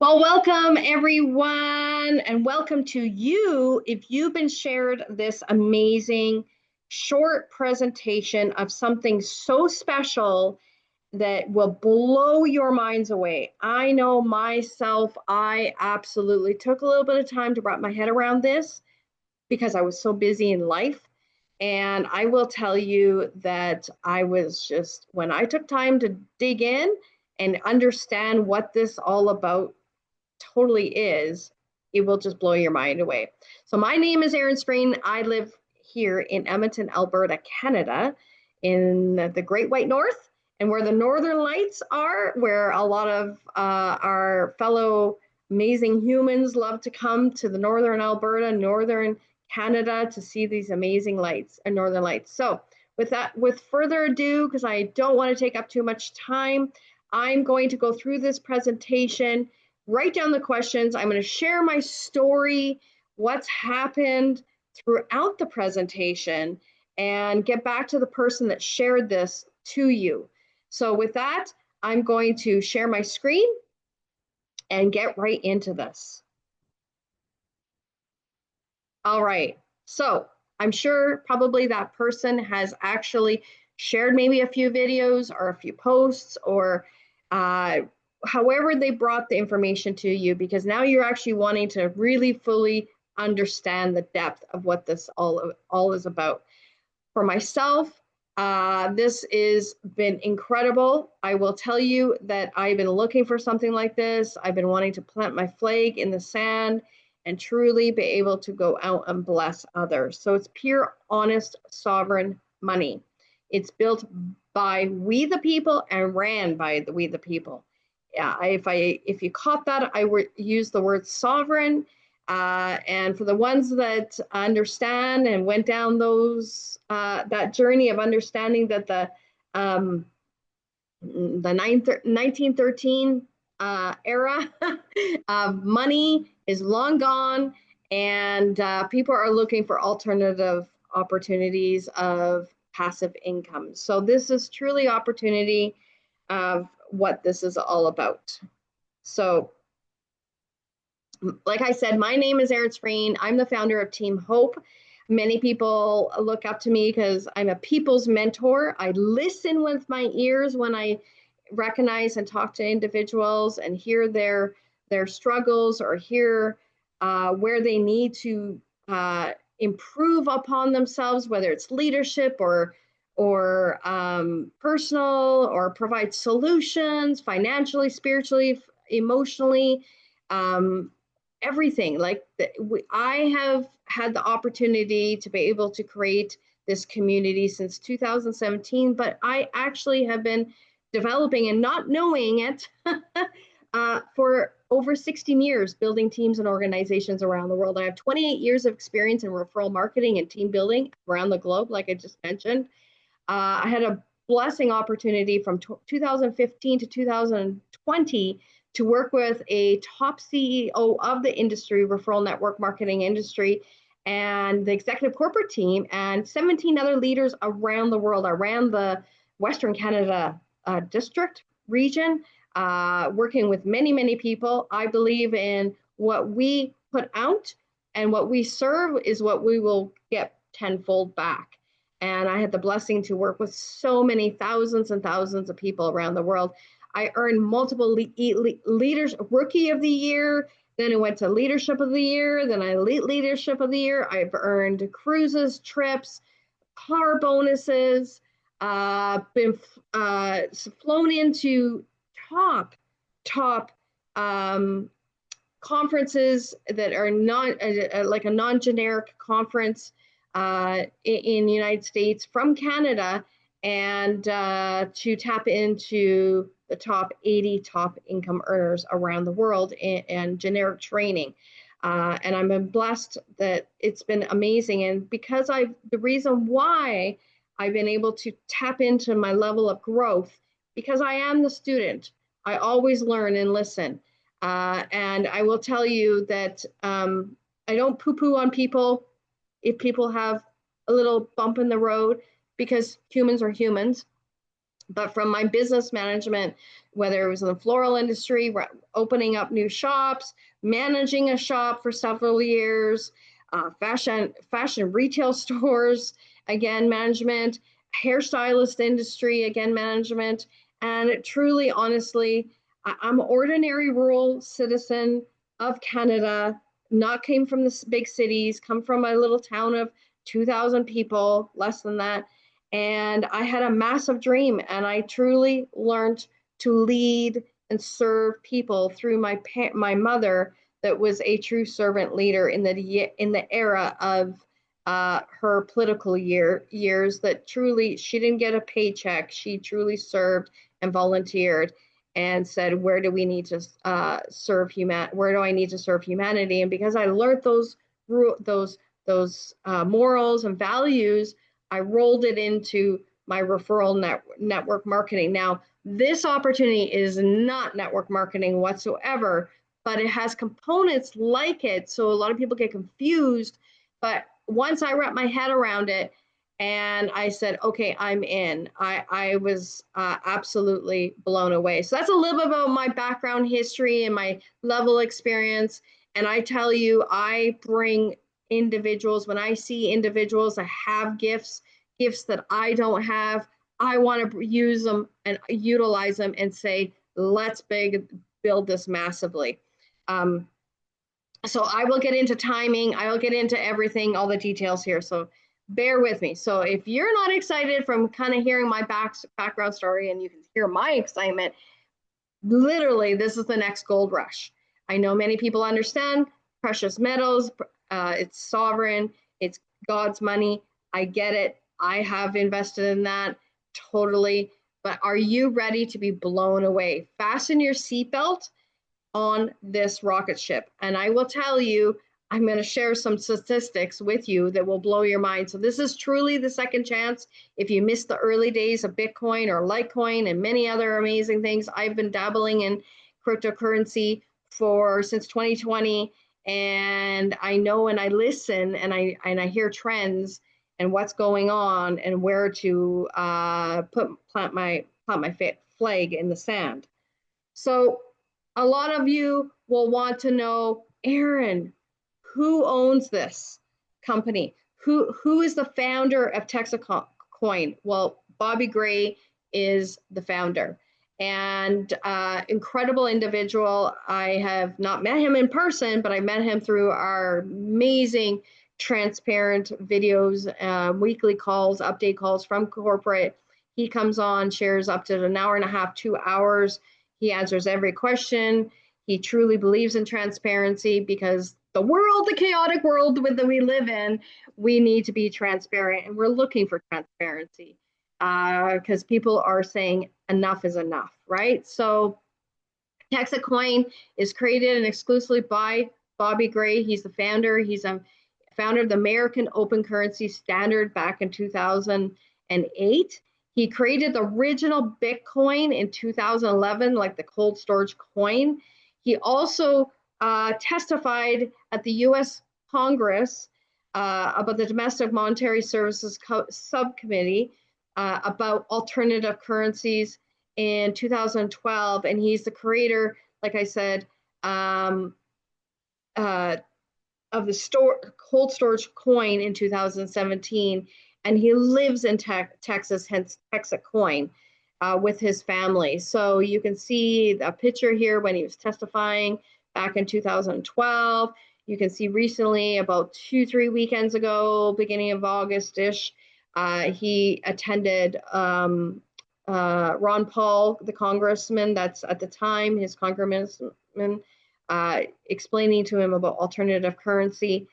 Well, welcome everyone, and welcome to you if you've been shared this amazing short presentation of something so special that will blow your minds away. I know myself, I absolutely took a little bit of time to wrap my head around this because I was so busy in life. And I will tell you that I was just, when I took time to dig in and understand what this all about totally is, it will just blow your mind away. So my name is Erin Spreen. I live here in Edmonton, Alberta, Canada, in the Great White North, and where the Northern Lights are, where a lot of our fellow amazing humans love to come to the Northern Alberta, Northern Canada to see these amazing lights and Northern Lights. So with further ado, because I don't want to take up too much time, I'm going to go through this presentation, write down the questions. I'm going to share my story, what's happened throughout the presentation, and get back to the person that shared this to you. So with that, I'm going to share my screen and get right into this. All right, so I'm sure probably that person has actually shared maybe a few videos or a few posts or however they brought the information to you, because now you're actually wanting to really fully understand the depth of what this all is about. For myself, this has been incredible. I will tell you that I've been looking for something like this. I've been wanting to plant my flag in the sand and truly be able to go out and bless others. So it's pure, honest, sovereign money. It's built by we the people and ran by we the people. Yeah, if you caught that, I would use the word sovereign. And for the ones that understand and went down that journey of understanding that the 1913 era of money is long gone, and people are looking for alternative opportunities of passive income. So this is truly opportunity of what this is all about. So like I said, my name is Erin Spreen. I'm the founder of Team Hope. Many people look up to me because I'm a people's mentor. I listen with my ears when I recognize and talk to individuals and hear their struggles or hear where they need to improve upon themselves, whether it's leadership or personal, or provide solutions financially, spiritually, emotionally. Everything like I have had the opportunity to be able to create this community since 2017, but I actually have been developing and not knowing it for over 16 years, building teams and organizations around the world. I have 28 years of experience in referral marketing and team building around the globe, like I just mentioned. I had a blessing opportunity from 2015 to 2020 to work with a top CEO of the industry, referral network marketing industry, and the executive corporate team, and 17 other leaders around the world. I ran the Western Canada district region, working with many, many people. I believe in what we put out and what we serve is what we will get tenfold back. And I had the blessing to work with so many thousands and thousands of people around the world. I earned multiple leaders, rookie of the year. Then I went to leadership of the year. Then I elite leadership of the year. I've earned cruises, trips, car bonuses, been flown into top conferences that are not like a non-generic conference in the United States from Canada, and to tap into the top 80 top income earners around the world and generic training. And I'm been blessed that it's been amazing. And because the reason why I've been able to tap into my level of growth, because I am the student, I always learn and listen. And I will tell you that I don't poo-poo on people if people have a little bump in the road, because humans are humans. But from my business management, whether it was in the floral industry, opening up new shops, managing a shop for several years, fashion retail stores, again, management, hairstylist industry, again, management. And truly, honestly, I'm an ordinary rural citizen of Canada, not came from the big cities, come from a little town of 2,000 people, less than that. And I had a massive dream, and I truly learned to lead and serve people through my mother, that was a true servant leader in the era of her political years. That truly, she didn't get a paycheck. She truly served and volunteered, and said, "Where do we need to serve Where do I need to serve humanity?" And because I learned those morals and values, I rolled it into my referral network marketing. Now, this opportunity is not network marketing whatsoever, but it has components like it. So a lot of people get confused. But once I wrapped my head around it and I said, okay, I'm in, I was absolutely blown away. So that's a little bit about my background history and my level experience. And I tell you, I bring individuals, when I see individuals that have gifts that I don't have, I want to use them and utilize them and say, let's build this massively. So I will get into timing. I will get into everything, all the details here. So bear with me. So if you're not excited from kind of hearing my background story, and you can hear my excitement, literally, this is the next gold rush. I know many people understand precious metals. It's sovereign. It's God's money. I get it. I have invested in that totally. But are you ready to be blown away? Fasten your seatbelt on this rocket ship. And I will tell you, I'm going to share some statistics with you that will blow your mind. So this is truly the second chance. If you missed the early days of Bitcoin or Litecoin and many other amazing things, I've been dabbling in cryptocurrency since 2020. And I know, and I listen, and I hear trends and what's going on and where to plant my flag in the sand. So a lot of you will want to know, Erin, who owns this company? Who is the founder of TexitCoin? Well, Bobby Gray is the founder, and incredible individual. I have not met him in person, but I met him through our amazing transparent videos, weekly calls, update calls from corporate. He comes on, shares up to an hour and a half, 2 hours. He answers every question. He truly believes in transparency, because the chaotic world that we live in, we need to be transparent, and we're looking for transparency because people are saying enough is enough, right? So TexitCoin is created and exclusively by Bobby Gray. He's the founder. He's a founder of the American Open Currency Standard back in 2008. He created the original Bitcoin in 2011, like the cold storage coin. He also testified at the U.S. Congress about the Domestic Monetary Services Subcommittee about alternative currencies in 2012. And he's the creator, like I said, of the cold storage coin in 2017. And he lives in Texas, hence TexitCoin, with his family. So you can see a picture here when he was testifying back in 2012. You can see recently, about 2-3 weekends ago, beginning of August-ish, he attended Ron Paul, the congressman that's at the time, his congressman, explaining to him about alternative currency.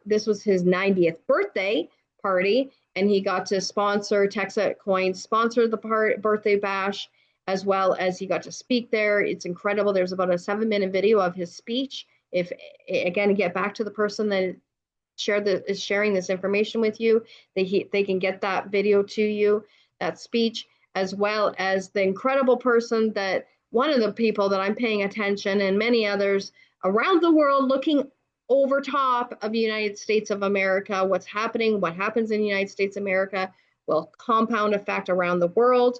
This was his 90th birthday party, and he got to sponsor TexitCoin, sponsor the birthday bash, as well as he got to speak there. It's incredible. There's about a 7-minute video of his speech. If, again, get back to the person that is sharing this information with you, they can get that video to you, that speech, as well as the incredible person that one of the people that I'm paying attention, and many others around the world looking over top of the United States of America. What's happening, what happens in the United States of America will compound effect around the world.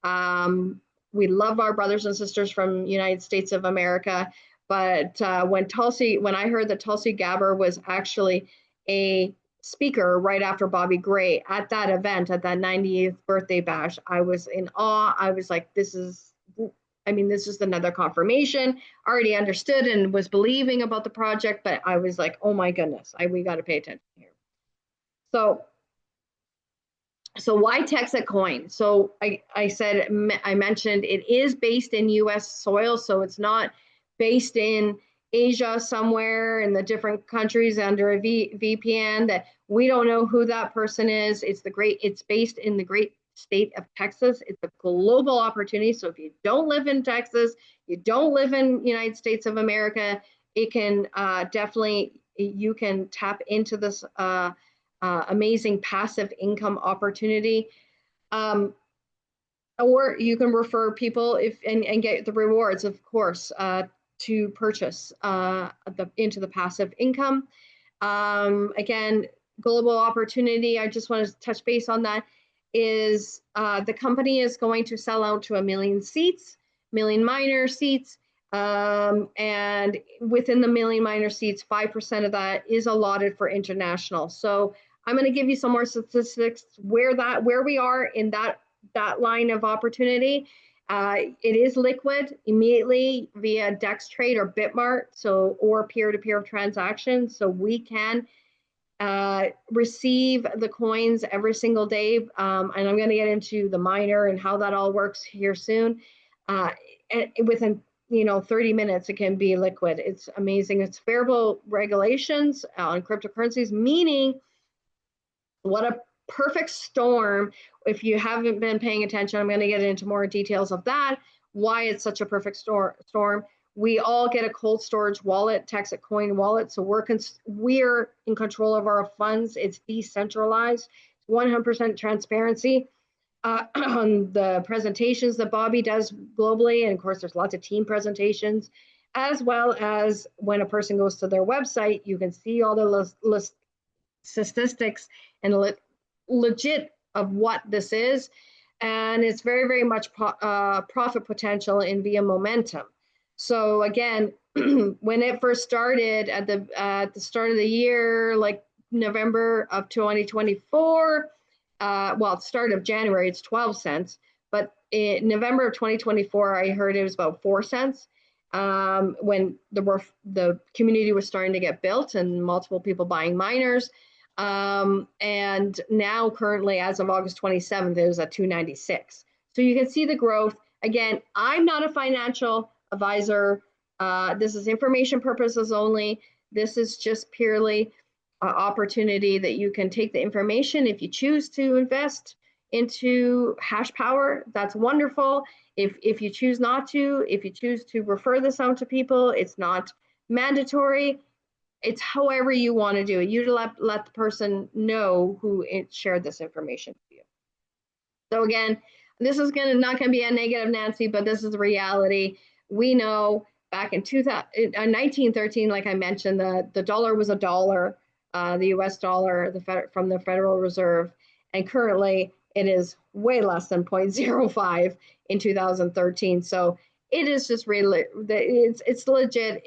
We love our brothers and sisters from United States of America, but when I heard that Tulsi Gabbard was actually a speaker right after Bobby Gray at that event, at that 90th birthday bash, I was in awe. I was like, this is another confirmation. I already understood and was believing about the project, but I was like, oh my goodness, we got to pay attention here. So why TexitCoin? So I mentioned it is based in U.S. soil, so it's not based in Asia somewhere in the different countries under a VPN that we don't know who that person is. It's based in the great state of Texas. It's a global opportunity. So if you don't live in Texas, you don't live in United States of America, it can you can tap into this amazing passive income opportunity. Or you can refer people and get the rewards, of course, to purchase into the passive income. Again, global opportunity, I just want to touch base on that, is the company is going to sell out to 1 million seats, million miner seats, and within the million miner seats, 5% of that is allotted for international. So I'm going to give you some more statistics where we are in that line of opportunity. It is liquid immediately via DEX trade or Bitmart, or peer-to-peer transactions. So we can receive the coins every single day. And I'm going to get into the miner and how that all works here soon. And within 30 minutes, it can be liquid. It's amazing. It's favorable regulations on cryptocurrencies, meaning what a perfect storm. If you haven't been paying attention, I'm going to get into more details of that, why it's such a perfect storm. We all get a cold storage wallet, TexitCoin wallet. So we're in control of our funds. It's decentralized, 100% transparency on the presentations that Bobby does globally. And of course, there's lots of team presentations, as well as when a person goes to their website, you can see all the statistics and legit of what this is, and it's very, very much profit potential in via momentum. So again, when it first started at the start of the year, like November of 2024, start of January, it's 12 cents, but in November of 2024, I heard it was about 4 cents. When the community was starting to get built and multiple people buying miners. And now currently, as of August 27th, it was at 296. So you can see the growth. Again, I'm not a financial advisor. This is information purposes only. This is just purely an opportunity that you can take the information. If you choose to invest into hash power, that's wonderful. If you choose not to, if you choose to refer this out to people, it's not mandatory. It's however you want to do it. You let the person know who shared this information to you. So again, this is not going to be a negative Nancy, but this is the reality. We know back in 1913, like I mentioned, the dollar was $1, the US dollar from the Federal Reserve, and currently it is way less than 0.05 in 2013. So it is just really, it's legit.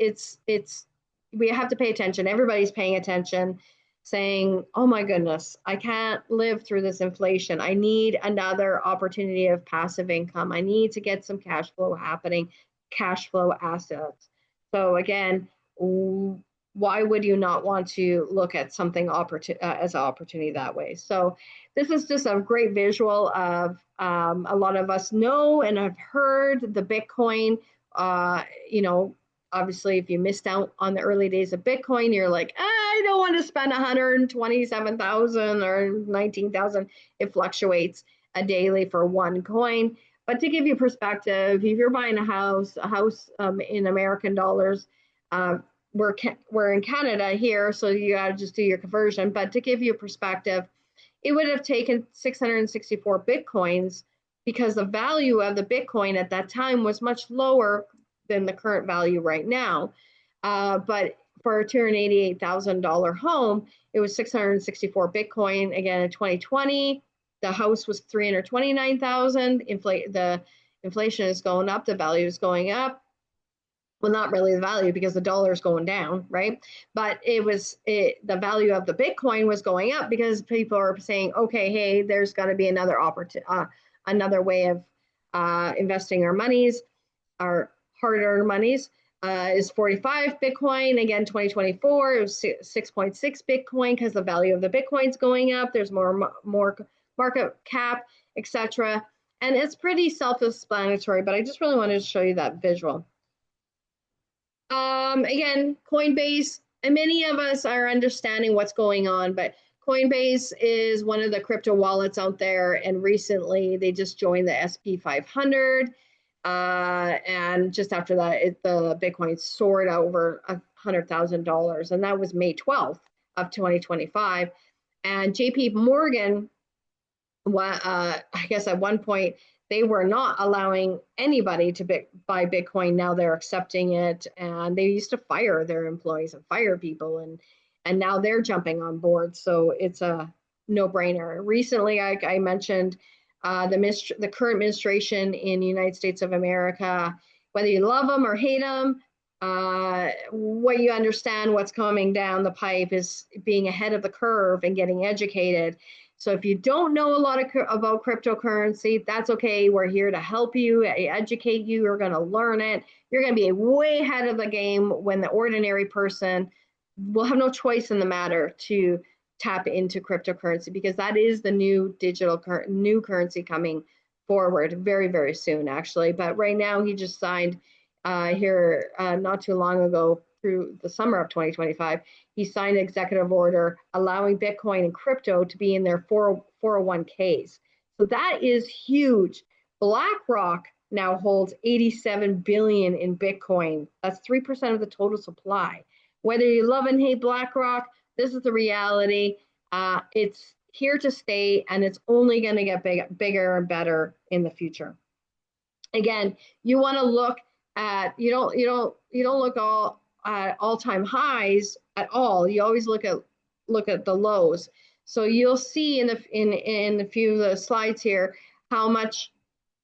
We have to pay attention. Everybody's paying attention, saying, oh my goodness, I can't live through this inflation. I need another opportunity of passive income. I need to get some cash flow happening, cash flow assets. So again, why would you not want to look at something as an opportunity that way? So this is just a great visual of a lot of us know and have heard the Bitcoin, obviously, if you missed out on the early days of Bitcoin, you're like, I don't want to spend 127,000 or 19,000. It fluctuates daily for one coin. But to give you perspective, if you're buying a house in American dollars, we're in Canada here, so you got to just do your conversion. But to give you a perspective, it would have taken 664 Bitcoins because the value of the Bitcoin at that time was much lower than the current value right now. But for a $288,000 home, it was 664 Bitcoin. Again, in 2020, the house was 329,000. The inflation is going up, the value is going up. Well, not really the value because the dollar is going down, right? But the value of the Bitcoin was going up because people are saying, okay, hey, there's got to be another another way of investing our monies, our hard-earned monies. Is 45 Bitcoin. Again, 2024, it was 6.6 Bitcoin because the value of the Bitcoin's going up. There's more market cap, etc. And it's pretty self-explanatory, but I just really wanted to show you that visual. Again, Coinbase, and many of us are understanding what's going on, but Coinbase is one of the crypto wallets out there, and recently they just joined the SP 500. And just after that, the Bitcoin soared over $100,000, and that was May 12th of 2025. And JP Morgan, I guess at one point, they were not allowing anybody to buy Bitcoin. Now they're accepting it, and they used to fire their employees and fire people, and now they're jumping on board. So it's a no-brainer. Recently, I mentioned the current administration in the United States of America, whether you love them or hate them, what you understand what's coming down the pipe is being ahead of the curve and getting educated. So if you don't know a lot about cryptocurrency, that's okay. We're here to help you, educate you. You're going to learn it. You're going to be way ahead of the game when the ordinary person will have no choice in the matter to tap into cryptocurrency, because that is the new new currency coming forward very, very soon, actually. But right now, he just signed here not too long ago, through the summer of 2025, he signed an executive order allowing Bitcoin and crypto to be in their 401ks. So that is huge. BlackRock now holds 87 billion in Bitcoin. That's 3% of the total supply. Whether you love and hate BlackRock, this is the reality. It's here to stay, and it's only going to get bigger and better in the future. Again, you want to look at, you don't look all at all-time highs at all. You always look at the lows. So you'll see in a few of the slides here how much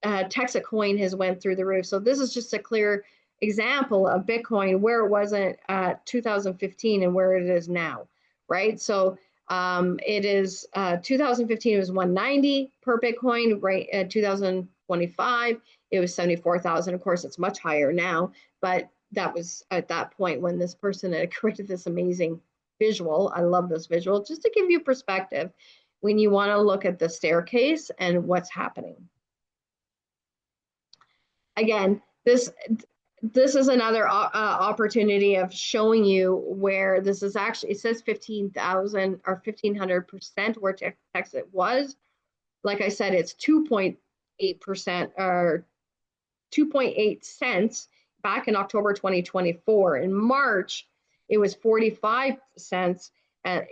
TexitCoin has went through the roof. So this is just a clear example of Bitcoin, where it wasn't at 2015 and where it is now, right? So it is 2015 it was 190 per Bitcoin, right? At 2025 it was 74,000. Of course, it's much higher now, but that was at that point when this person had created this amazing visual. I love this visual, just to give you perspective when you want to look at the staircase and what's happening. Again, this is another opportunity of showing you where this is actually, it says 15,000 or 1,500% where Texit was. Like I said, it's 2.8% or 2.8 cents back in October 2024. In March, it was 45 cents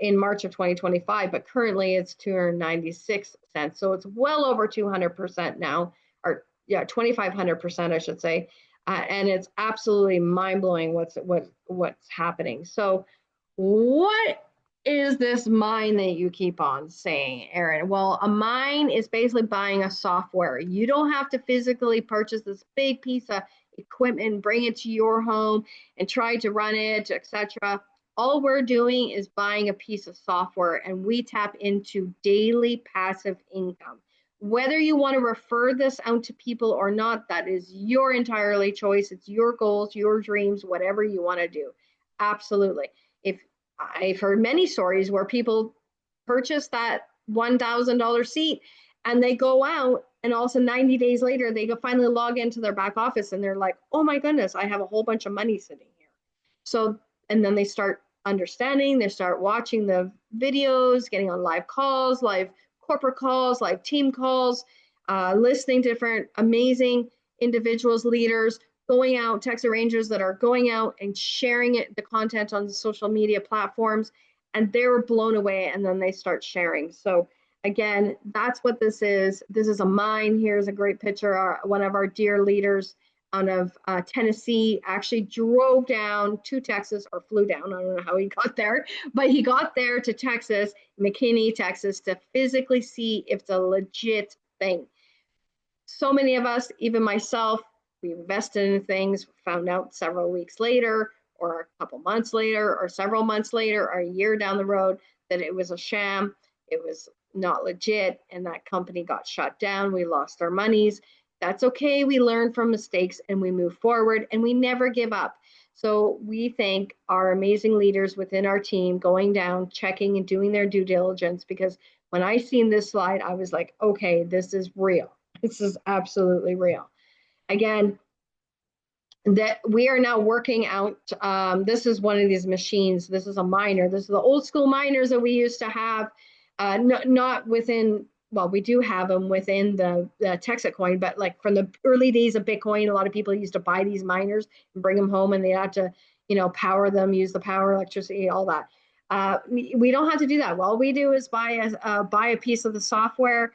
in March of 2025, but currently it's 296 cents. So it's well over 200% now, or yeah, 2,500%, I should say. And it's absolutely mind-blowing what's happening. So what is this mine that you keep on saying, Erin? Well, a mine is basically buying a software. You don't have to physically purchase this big piece of equipment, bring it to your home and try to run it, etc. All we're doing is buying a piece of software, and we tap into daily passive income. Whether you want to refer this out to people or not, that is your entirely choice. It's your goals, your dreams, whatever you want to do. Absolutely. If I've heard many stories where people purchase that $1,000 seat and they go out, and also 90 days later, they go finally log into their back office and they're like, oh my goodness, I have a whole bunch of money sitting here. So, and then they start understanding, they start watching the videos, getting on live calls, live corporate calls, live team calls, listening to different amazing individuals, leaders, going out, Texas Rangers that are going out and sharing the content on the social media platforms, and they were blown away, and then they start sharing. So again, that's what this is. This is a mine. Here's a great picture. One of our dear leaders Tennessee, actually drove down to Texas, or flew down. I don't know how he got there, but he got there to Texas, McKinney, Texas, to physically see if it's a legit thing. So many of us, even myself, we invested in things, found out several weeks later, or a couple months later, or several months later, or a year down the road, that it was a sham, it was not legit, and that company got shut down. We lost our monies. That's okay. We learn from mistakes and we move forward, and we never give up. So we thank our amazing leaders within our team going down, checking and doing their due diligence, because when I seen this slide, I was like, okay, this is real. This is absolutely real. Again, that we are now working out. This is one of these machines. This is a miner. This is the old school miners that we used to have, not within, well, we do have them within the TexitCoin, but like from the early days of Bitcoin, a lot of people used to buy these miners and bring them home, and they had to, power them, use the power, electricity, all that. We don't have to do that. All we do is buy a piece of the software.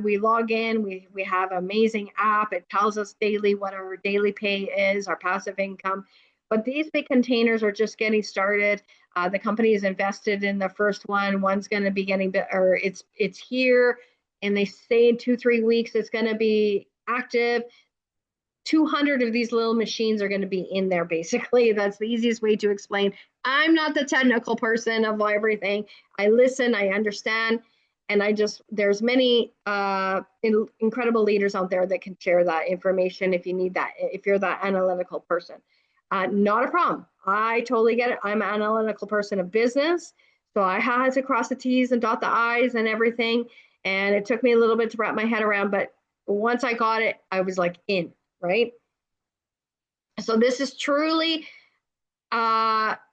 We log in, we have an amazing app. It tells us daily what our daily pay is, our passive income. But these big containers are just getting started. The company is invested in the first one. One's going to be getting, or it's here, and they say in 2-3 weeks it's going to be active. 200 of these little machines are going to be in there, basically. That's the easiest way to explain. I'm not the technical person of everything. I listen, I understand, and there's many incredible leaders out there that can share that information if you need that, if you're that analytical person. Not a problem. I totally get it. I'm an analytical person of business, so I had to cross the T's and dot the I's and everything, and it took me a little bit to wrap my head around, but once I got it, I was like in. Right? So this is truly, Texit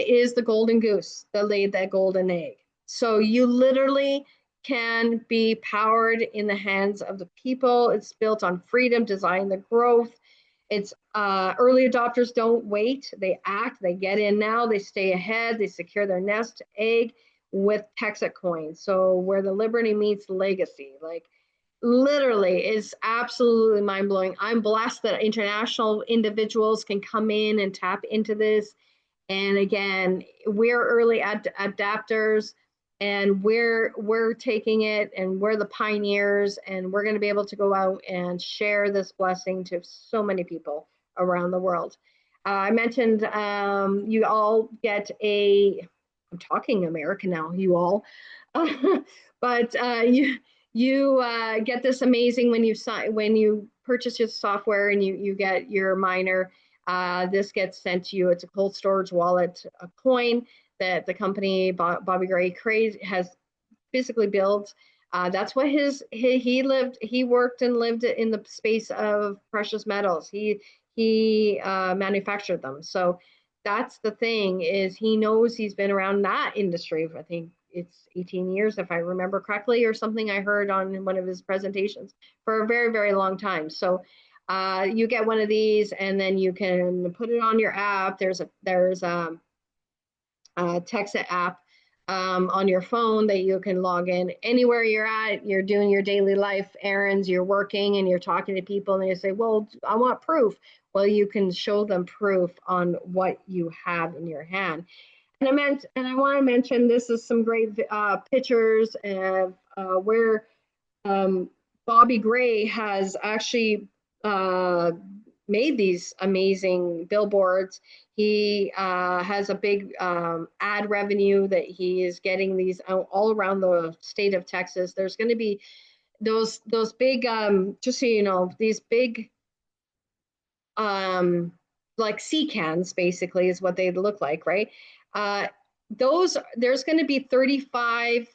is the golden goose that laid that golden egg. So you literally can be powered in the hands of the people. It's built on freedom, design the growth. It's early adopters don't wait. They act, they get in now, they stay ahead, they secure their nest egg with TexitCoin. So where the liberty meets legacy, like, literally is absolutely mind-blowing. I'm blessed that international individuals can come in and tap into this. And again, we're early adapters, and we're taking it, and we're the pioneers, and we're going to be able to go out and share this blessing to so many people around the world. I mentioned you all get I'm talking American now, you all, but you get this amazing when you purchase your software and you get your miner. This gets sent to you. It's a cold storage wallet, a coin that the company Bobby Gray has physically built. That's what he worked and lived in the space of precious metals. He manufactured them. So that's the thing, is he knows. He's been around that industry. I think it's 18 years, if I remember correctly, or something I heard on one of his presentations, for a very, very long time. So you get one of these, and then you can put it on your app. There's a Texit app on your phone that you can log in anywhere you're at. You're doing your daily life errands, you're working, and you're talking to people, and they say, well, I want proof. Well, you can show them proof on what you have in your hand. And I want to mention, this is some great pictures of where Bobby Gray has actually made these amazing billboards. He has a big ad revenue that he is getting these all around the state of Texas. There's going to be those big, just so you know, these big like sea cans, basically, is what they look like, right? There's going to be 35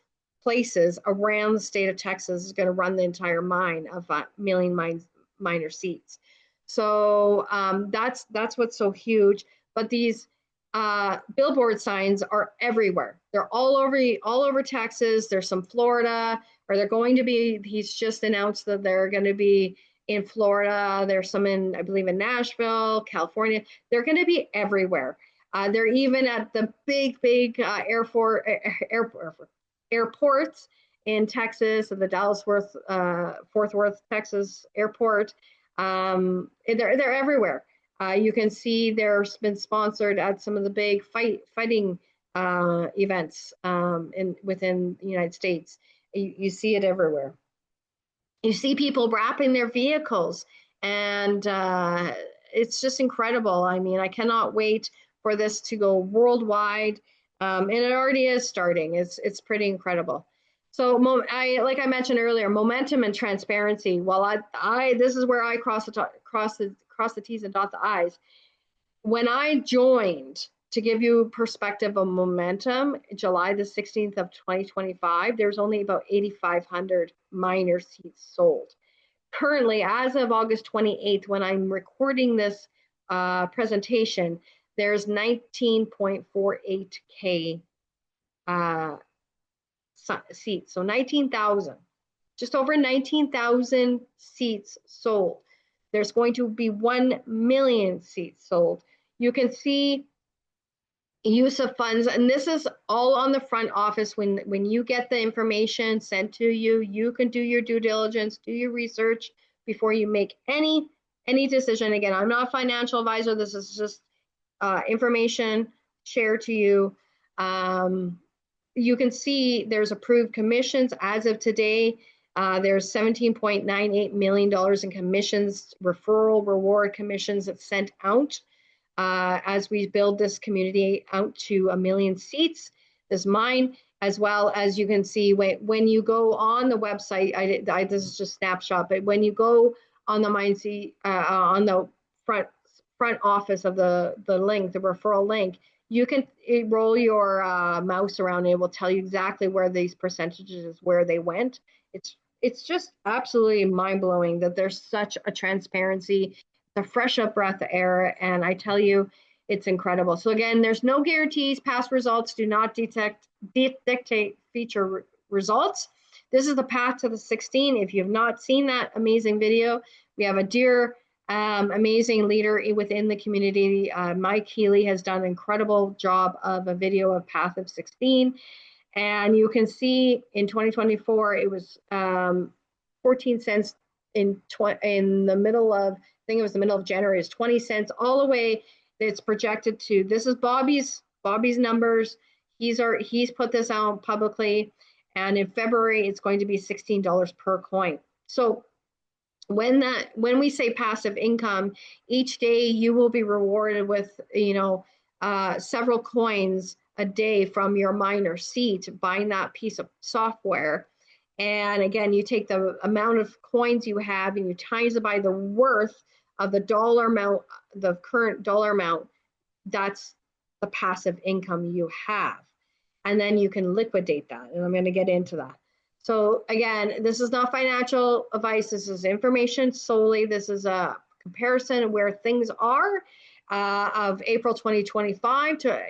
places around the state of Texas is going to run the entire mine of million miner seats. So that's what's so huge. But these billboard signs are everywhere. They're all over Texas. There's some Florida, or they're going to be. He's just announced that they're going to be in Florida. There's some I believe, in Nashville, California. They're going to be everywhere. They're even at the big airports in Texas, at the Dallas Fort Worth, Texas airport. They're everywhere. You can see there's been sponsored at some of the big fighting events within the United States. You see it everywhere. You see people wrapping their vehicles, and it's just incredible. I mean, I cannot wait for this to go worldwide, and it already is starting. It's pretty incredible. So, like I mentioned earlier, momentum and transparency. Well, this is where I cross the T's and dot the I's. When I joined, to give you perspective of momentum, July the 16th of 2025, there's only about 8,500 miner seats sold. Currently, as of August 28th, when I'm recording this presentation, there's 19.48K seats. So 19,000, just over 19,000 seats sold. There's going to be 1 million seats sold. You can see use of funds, and this is all on the front office. When you get the information sent to you, you can do your due diligence, do your research before you make any decision. Again, I'm not a financial advisor. This is just information shared to you. You can see there's approved commissions as of today. There's $17.98 million in commissions, referral reward commissions that's sent out as we build this community out to 1 million seats. This mine, as well as you can see when you go on the website, this is just snapshot, but when you go on the mine, on the front office of the link, the referral link, you can roll your mouse around and it will tell you exactly where these percentages, where they went. It's just absolutely mind-blowing that there's such a transparency, the fresh up breath of air, and I tell you, it's incredible. So again, there's no guarantees. Past results do not dictate future results. This is the path to the 16. If you have not seen that amazing video, we have a dear, amazing leader within the community. Mike Healy has done an incredible job of a video of Path of 16. And you can see in 2024, it was 14 cents in the middle of, I think it was the middle of January, is 20 cents all the way. It's projected to, this is Bobby's numbers. He's put this out publicly. And in February, it's going to be $16 per coin. So when we say passive income, each day you will be rewarded with, several coins a day from your miner seat, buying that piece of software. And again, you take the amount of coins you have and you times it by the worth of the dollar amount, the current dollar amount. That's the passive income you have. And then you can liquidate that. And I'm going to get into that. So again, this is not financial advice. This is information solely. This is a comparison of where things are of April 2025 to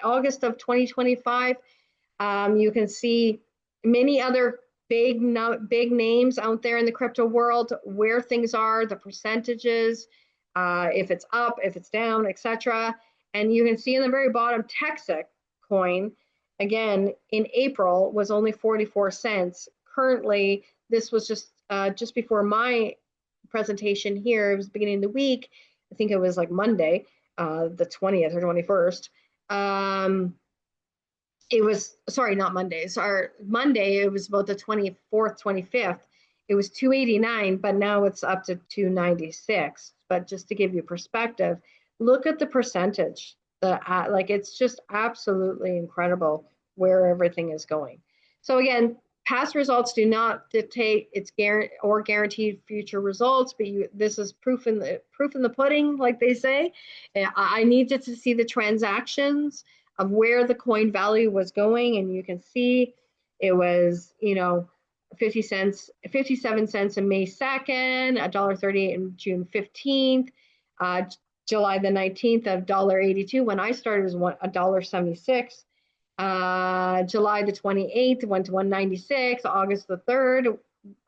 August of 2025. You can see many other big names out there in the crypto world, where things are, the percentages, if it's up, if it's down, etc. And you can see in the very bottom, TexitCoin, again, in April was only 44 cents. Currently, this was just before my presentation here. It was beginning of the week. I think it was like Monday, the 20th or 21st. It was, sorry, not Monday. Sorry, Monday, it was about the 24th, 25th. It was 289, but now it's up to 296. But just to give you perspective, look at the percentage. It's just absolutely incredible where everything is going. So again, past results do not dictate guaranteed future results, but this is proof in the pudding, like they say. I needed to see the transactions of where the coin value was going, and you can see it was 57 cents on May 2nd, $1.38 on June 15th, July the 19th of $1.82. When I started, it was $1.76. July the 28th went to 196. August the 3rd,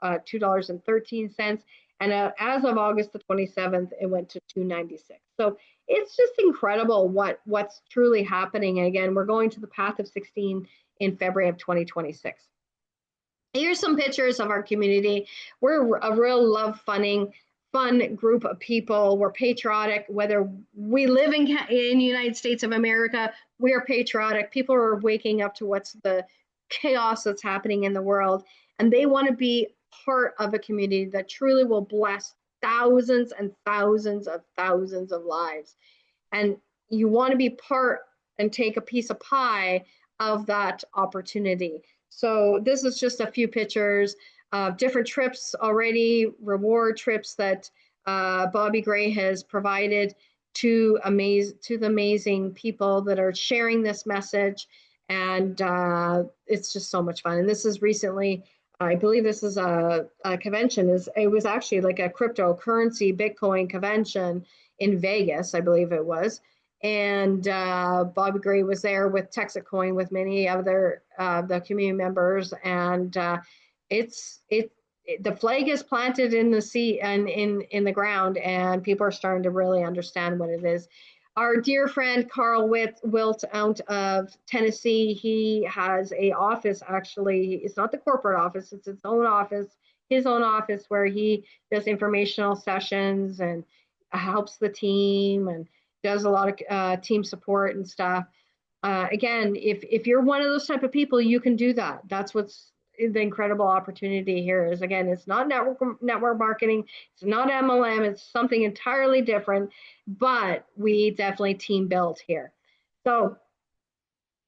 $2.13. And as of August the 27th, it went to 296. So it's just incredible what's truly happening. And again, we're going to the path of 16 in February of 2026. Here's some pictures of our community. We're a real fun fun group of people. We're patriotic, whether we live in the United States of America, we are patriotic. People are waking up to what's the chaos that's happening in the world, and they want to be part of a community that truly will bless thousands and thousands of lives. And you want to be part and take a piece of pie of that opportunity. So this is just a few pictures of different trips already, reward trips that Bobby Gray has provided to the amazing people that are sharing this message. And it's just so much fun. And this is recently, I believe this is a convention. It was actually like a cryptocurrency Bitcoin convention in Vegas, I believe it was. And Bobby Gray was there with TexitCoin with many other the community members, and the flag is planted in the sea and in the ground, and people are starting to really understand what it is. Our dear friend Carl Wilt out of Tennessee, he has a office. Actually, it's not the corporate office; it's its own office, his own office, where he does informational sessions and helps the team and does a lot of team support and stuff. Again, if you're one of those type of people, you can do that. That's what's the incredible opportunity here is. Again, it's not network marketing, it's not MLM, it's something entirely different, but we definitely team build here. So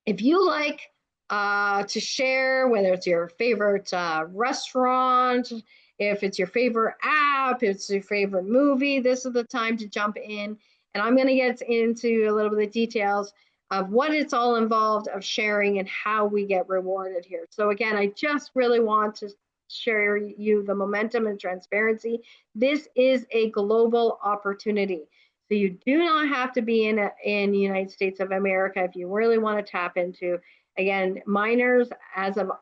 if you like to share, whether it's your favorite restaurant, if it's your favorite app, if it's your favorite movie, this is the time to jump in. And I'm going to get into a little bit of details of what it's all involved of sharing and how we get rewarded here. So again, I just really want to share you the momentum and transparency. This is a global opportunity. So you do not have to be in the United States of America if you really want to tap into. Again, miners, as of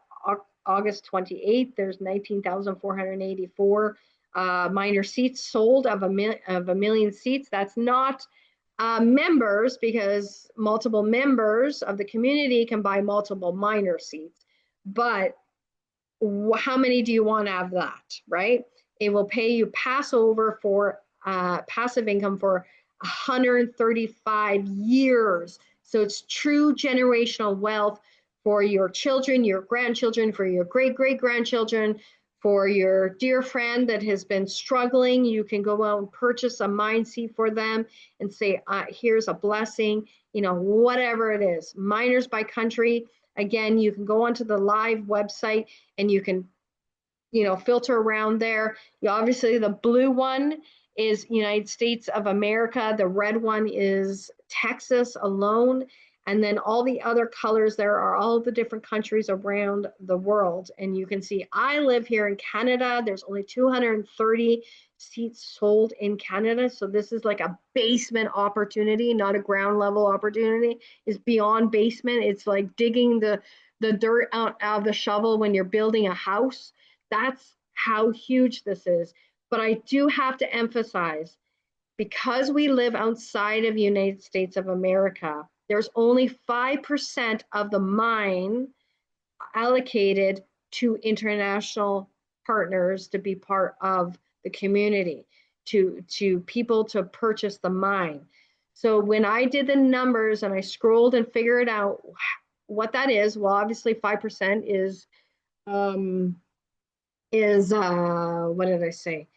August 28th, there's 19,484 miner seats sold of a million seats. That's not members, because multiple members of the community can buy multiple miner seats. But how many do you want to have that, right? It will pay you passive income for 135 years. So it's true generational wealth for your children, your grandchildren, for your great-great-grandchildren, for your dear friend that has been struggling. You can go out and purchase a mine seat for them and say, here's a blessing, whatever it is. Miners by country. Again, you can go onto the live website and you can, filter around there. Obviously, the blue one is United States of America. The red one is Texas alone. And then all the other colors there are all the different countries around the world. And you can see I live here in Canada. There's only 230 seats sold in Canada. So this is like a basement opportunity, not a ground level opportunity. It's beyond basement. It's like digging the dirt out of the shovel when you're building a house. That's how huge this is. But I do have to emphasize, because we live outside of the United States of America, there's only 5% of the mine allocated to international partners to be part of the community, to people to purchase the mine. So when I did the numbers and I scrolled and figured out what that is, well, obviously 5% is what did I say?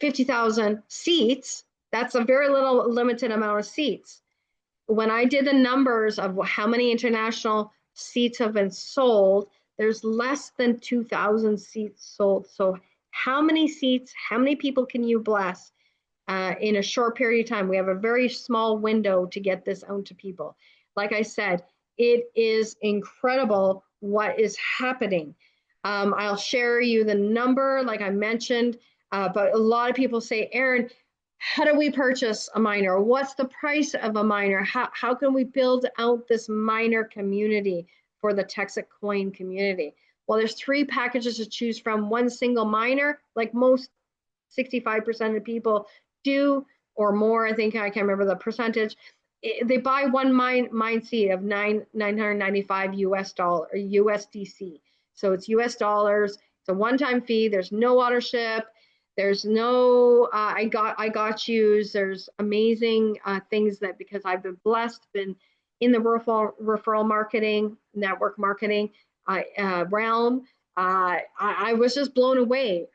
50,000 seats. That's a very limited amount of seats. When I did the numbers of how many international seats have been sold, there's less than 2,000 seats sold. So how many seats, how many people can you bless in a short period of time? We have a very small window to get this out to people. Like I said, it is incredible what is happening. I'll share you the number, like I mentioned, but a lot of people say, Erin, how do we purchase a miner? What's the price of a miner? How can we build out this miner community for the TexitCoin community? Well, there's 3 packages to choose from. One single miner, like most 65% of people do, or more. I think I can't remember the percentage. They buy one mine seat of $995 USDC. So it's US dollars. It's a one-time fee. There's no ownership. There's no I got yous. There's amazing things that, because I've been blessed, been in the referral marketing, network marketing realm. I was just blown away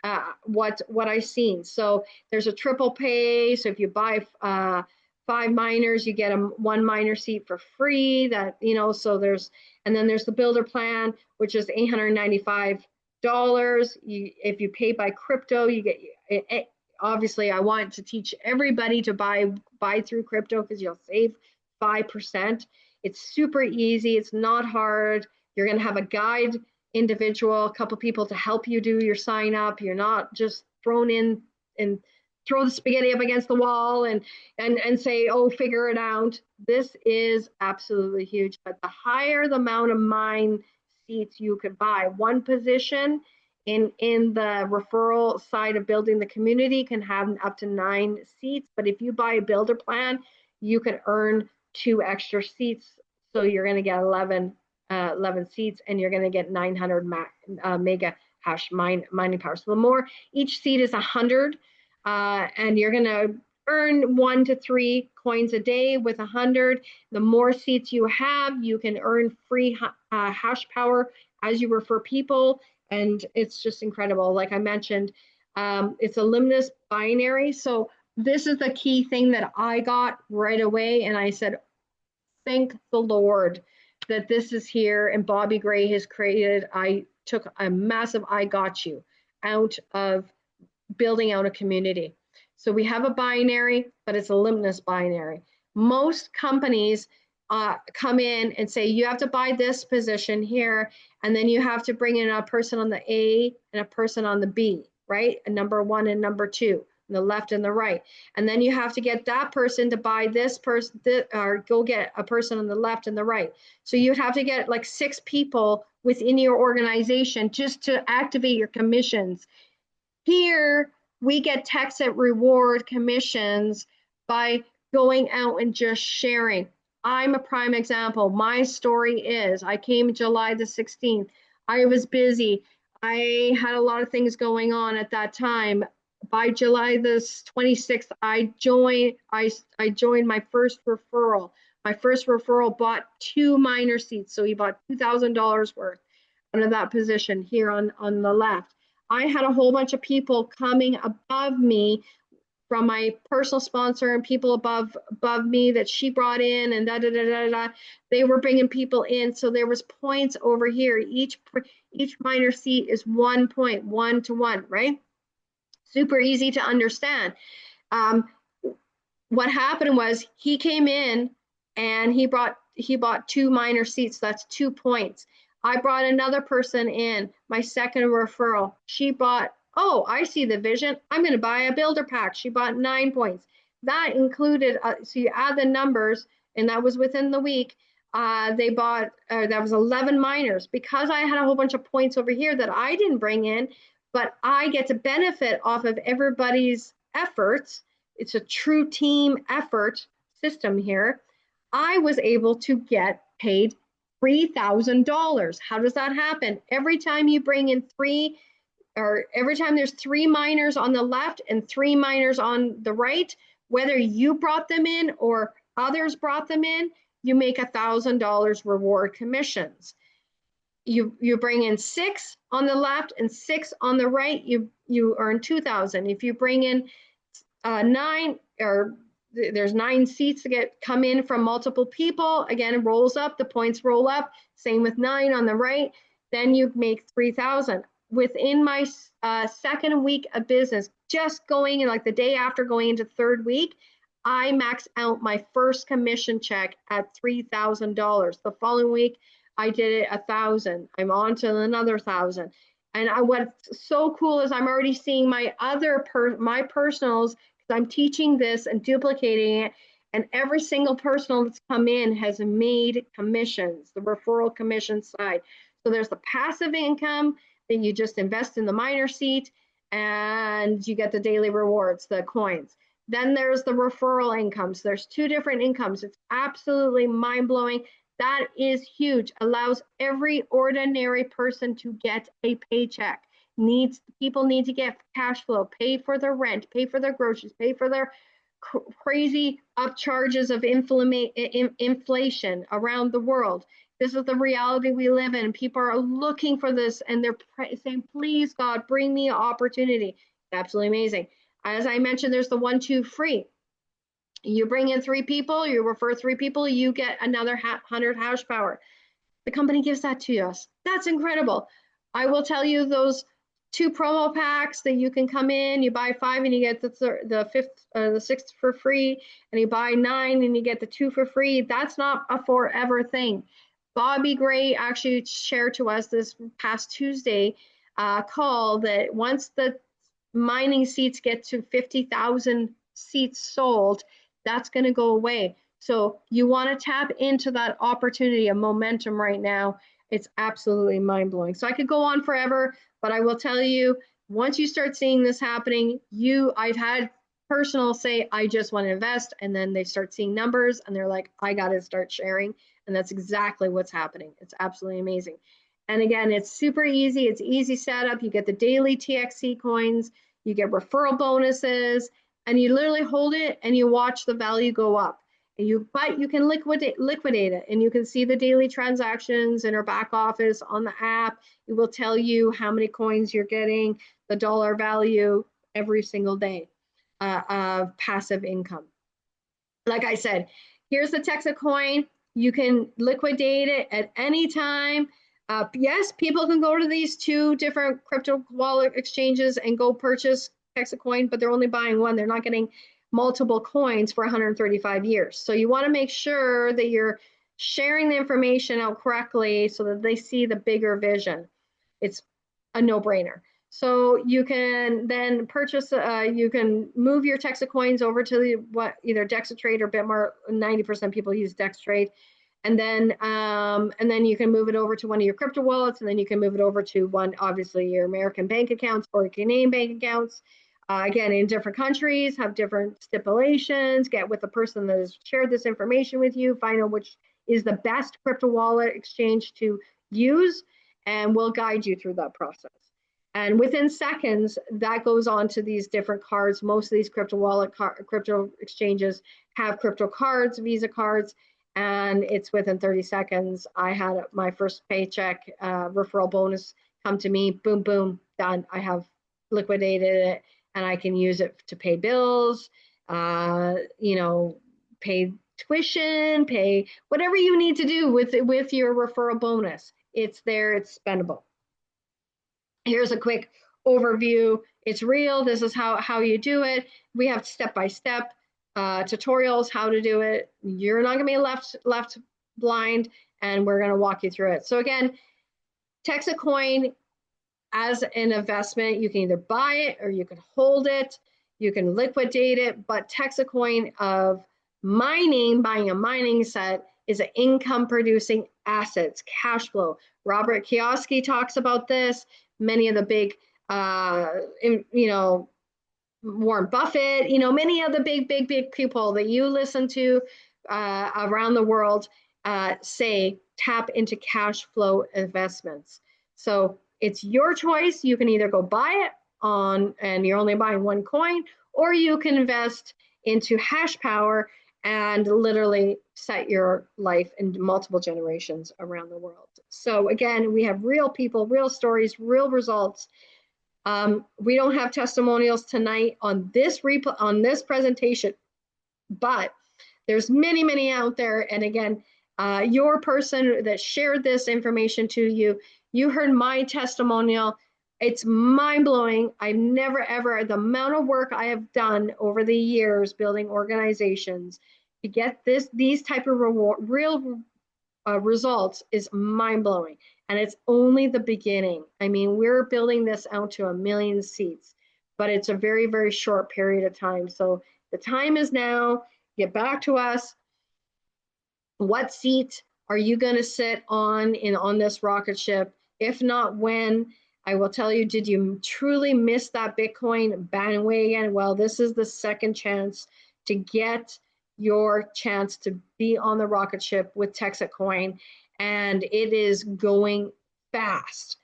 what I seen. So there's a triple pay. So if you buy 5 miners, you get a 1 miner seat for free. That, you know, so there's, and then there's the builder plan, which is $895. If you pay by crypto, you get obviously I want to teach everybody to buy through crypto because you'll save 5%. It's super easy. It's not hard. You're going to have a guide individual, a couple people to help you do your sign up. You're not just thrown in and throw the spaghetti up against the wall and say, oh, figure it out. This is absolutely huge. But the higher the amount of mine seats you could buy, one position in the referral side of building the community can have up to 9 seats. But if you buy a builder plan, you can earn 2 extra seats. So you're going to get 11 seats, and you're going to get 900 mega hash mining power. So the more, each seat is 100, and you're going to earn 1 to 3 coins a day with 100. The more seats you have, you can earn free hash power as you refer people, and it's just incredible. Like I mentioned, it's a limitless binary. So this is the key thing that I got right away, and I said, thank the Lord that this is here, and Bobby Gray has created. I took a massive I got you out of building out a community. So we have a binary, but it's a limitless binary. Most companies come in and say, you have to buy this position here, and then you have to bring in a person on the A and a person on the B, right? A number 1 and number 2. The left and the right, and then you have to get that person to buy this person, or go get a person on the left and the right. So you'd have to get like 6 people within your organization just to activate your commissions. Here we get Texit reward commissions by going out and just sharing. I'm a prime example. My story is, I came July the 16th. I was busy. I had a lot of things going on at that time. By July the 26th, I joined my first referral. My first referral bought 2 miner seats. So he bought $2,000 worth out of that position here on the left. I had a whole bunch of people coming above me from my personal sponsor and people above me that she brought in, and they were bringing people in. So there was points over here. Each miner seat is 1 point, 1 to 1, right? Super easy to understand. What happened was he came in and he bought 2 miner seats. That's 2 points. I brought another person in, my second referral. She bought, oh, I see the vision. I'm going to buy a builder pack. She bought 9 points. That included, so you add the numbers, and that was within the week. They bought, that was 11 miners, because I had a whole bunch of points over here that I didn't bring in, but I get to benefit off of everybody's efforts. It's a true team effort system here. I was able to get paid $3,000. How does that happen? Every time you bring in 3, or every time there's 3 miners on the left and 3 miners on the right, whether you brought them in or others brought them in, you make $1,000 reward commissions. You bring in 6 on the left and 6 on the right, you earn 2,000. If you bring in 9, or there's 9 seats that come in from multiple people, again, it rolls up, the points roll up. Same with 9 on the right, then you make 3,000. Within my second week of business, just going in, like the day after going into 3rd week, I maxed out my first commission check at $3,000. The following week, I did it 1,000. I'm on to another 1,000. And what's so cool is I'm already seeing my my personals, because I'm teaching this and duplicating it. And every single personal that's come in has made commissions, the referral commission side. So there's the passive income that you just invest in the miner seat, and you get the daily rewards, the coins. Then there's the referral income. So there's 2 different incomes. It's absolutely mind-blowing. That is huge. Allows every ordinary person to get a paycheck. People need to get cash flow, pay for their rent, pay for their groceries, pay for their crazy up charges of inflation around the world. This is the reality we live in. People are looking for this and they're saying, please, God, bring me an opportunity. It's absolutely amazing. As I mentioned, there's the 1-2 free. You bring in 3 people, you refer 3 people, you get another 100 hash power. The company gives that to us. That's incredible. I will tell you those 2 promo packs that you can come in, you buy 5 and you get the 6th for free, and you buy 9 and you get the 2 for free. That's not a forever thing. Bobby Gray actually shared to us this past Tuesday call that once the mining seats get to 50,000 seats sold, that's going to go away. So you want to tap into that opportunity of momentum right now. It's absolutely mind-blowing. So I could go on forever, but I will tell you, once you start seeing this happening, I've had personal say, I just want to invest, and then they start seeing numbers and they're like, I got to start sharing. And that's exactly what's happening. It's absolutely amazing. And again, it's super easy. It's easy setup. You get the daily TXC coins, you get referral bonuses, and you literally hold it and you watch the value go up. But you can liquidate it, and you can see the daily transactions in our back office on the app. It will tell you how many coins you're getting, the dollar value every single day of passive income. Like I said, here's the TexitCoin. You can liquidate it at any time. Yes, people can go to these 2 different crypto wallet exchanges and go purchase TexitCoin, but they're only buying one. They're not getting multiple coins for 135 years. So you want to make sure that you're sharing the information out correctly so that they see the bigger vision. It's a no-brainer. So you can then purchase, you can move your TexitCoins over to either Dexitrade or Bitmart. 90% people use Dextrade. And then you can move it over to one of your crypto wallets, and then you can move it over to one, obviously, your American bank accounts or Canadian bank accounts. Again, in different countries, have different stipulations. Get with the person that has shared this information with you, find out which is the best crypto wallet exchange to use, and we'll guide you through that process. And within seconds, that goes on to these different cards. Most of these crypto exchanges have crypto cards, Visa cards, and it's within 30 seconds. I had my first paycheck referral bonus come to me, boom, boom, done. I have liquidated it, and I can use it to pay bills, pay tuition, pay whatever you need to do with your referral bonus. It's there, it's spendable. Here's a quick overview. It's real. This is how you do it. We have step-by-step tutorials how to do it. You're not going to be left blind, and we're going to walk you through it. So again, TexitCoin as an investment, you can either buy it or you can hold it. You can liquidate it, but TexitCoin of mining, buying a mining set, is an income-producing assets, cash flow. Robert Kiyosaki talks about this. Many of the big, Warren Buffett, many of the big people that you listen to around the world say tap into cash flow investments. So it's your choice. You can either go buy it and you're only buying one coin, or you can invest into hash power and literally set your life in multiple generations around the world. So again, we have real people, real stories, real results. We don't have testimonials tonight on this presentation, but there's many out there. And again, your person that shared this information to you, you heard my testimonial. It's mind-blowing. I've never, ever, the amount of work I have done over the years building organizations to get these type of real results is mind-blowing. And it's only the beginning. I mean, we're building this out to 1 million seats, but it's a very, very short period of time. So the time is now. Get back to us. What seat are you going to sit on this rocket ship? If not, when? I will tell you, did you truly miss that Bitcoin bandwagon? Well, this is the second chance to get your chance to be on the rocket ship with TexitCoin, and it is going fast.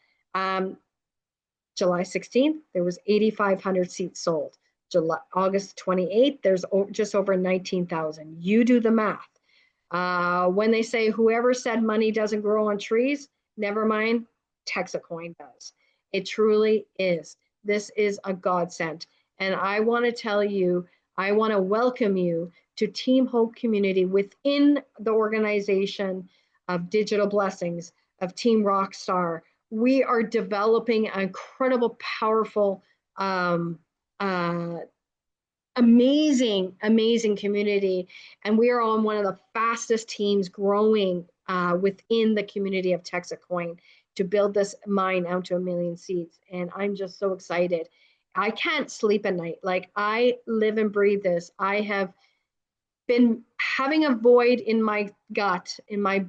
July 16th, there was 8,500 seats sold. August 28th, there's just over 19,000. You do the math. When they say whoever said money doesn't grow on trees, never mind, TexitCoin does. It truly is. This is a godsend. And I want to tell you, I want to welcome you to Team Hope community within the organization of Digital Blessings, of Team Rockstar. We are developing an incredible, powerful, amazing community, and we are on one of the fastest teams growing within the community of TexitCoin to build this mine out to 1 million seats. And I'm just so excited. I can't sleep at night. Like, I live and breathe this. I have been having a void in my gut, in my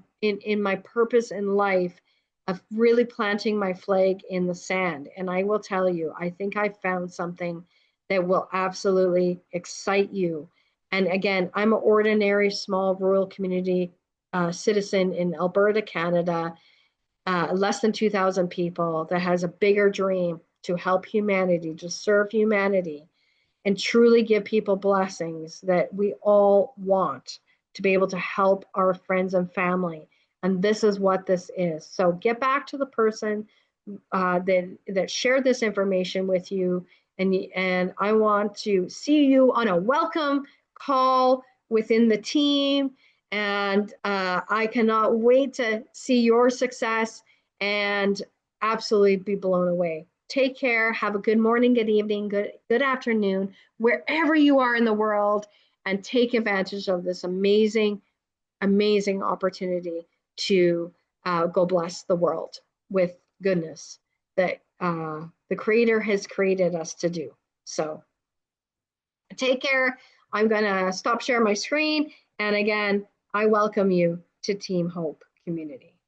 purpose in life, of really planting my flag in the sand. And I will tell you, I think I found something that will absolutely excite you. And again, I'm an ordinary small rural community citizen in Alberta, Canada, less than 2,000 people, that has a bigger dream to help humanity, to serve humanity, and truly give people blessings that we all want, to be able to help our friends and family. And this is what this is. So get back to the person that shared this information with you. And I want to see you on a welcome call within the team. And I cannot wait to see your success and absolutely be blown away. Take care. Have a good morning, good evening, good afternoon, wherever you are in the world, and take advantage of this amazing opportunity to go bless the world with goodness that the Creator has created us to do. So take care. I'm going to stop sharing my screen. And again, I welcome you to Team Hope community.